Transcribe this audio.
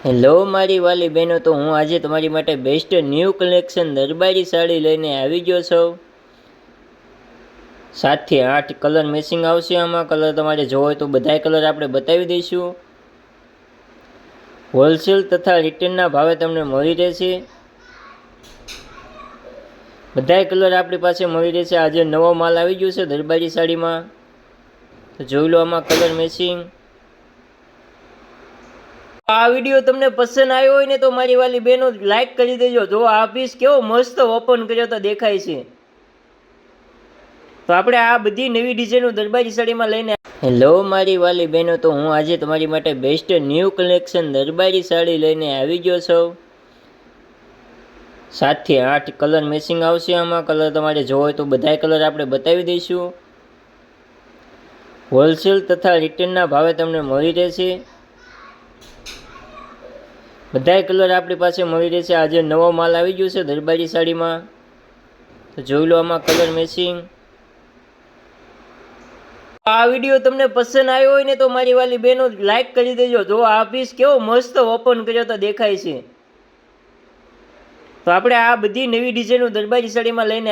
Hello મારી વાલી બહેનો, તો હું આજે તમારી માટે બેસ્ટ ન્યૂ કલેક્શન દરબારી સાડી લઈને આવી ગયો છું। 7 થી 8 કલર મેચિંગ આવશે। આમાં કલર તમારે જોવો હોય તો બધાય કલર આપણે બતાવી દઈશું। હોલસેલ તથા રિટેલના ભાવે તમને મળી રહેશે। બધાય કલર આપણી પાસે મળી રહેશે। આજે નવો માલ આવી ગયો છે દરબારી સાડીમાં, તો જોઈ લો આમાં કલર મેચિંગ। આ વિડીયો તમને પસંદ આવ્યો હોય ને તો મારી વાલી બહેનો લાઈક કરી દેજો। જો આ પીસ કેવો મસ્ત ઓપન કર્યો તો દેખાય છે। તો આપણે આ બધી નવી ડિઝાઇનો દરબારી સાડીમાં લઈને હેલો મારી વાલી બહેનો, તો હું આજે તમારી માટે બેસ્ટ ન્યૂ કલેક્શન દરબારી સાડી લઈને આવી ગયો છું। 7 થી 8 કલર મેચિંગ આવશે। આમાં કલર તમારે જોવો હોય તો બધાય કલર આપણે બતાવી દઈશું। હોલસેલ તથા રિટેલના ભાવે તમને મળી રહેશે। બધાય કલર આપણી પાસે મળી રહેશે। આજે નવો માલ આવી ગયો છે દરબારી સાડીમાં, તો જોઈ લો આમાં કલર મેચિંગ। આ વિડીયો તમને પસંદ આવ્યો હોય ને તો મારી વાલી બહેનો લાઈક કરી દેજો। જો આ પીસ કેવો મસ્ત ઓપન કર્યો તો દેખાય છે। તો આપણે આ બધી નવી ડિઝાઇનો દરબારી સાડીમાં લઈને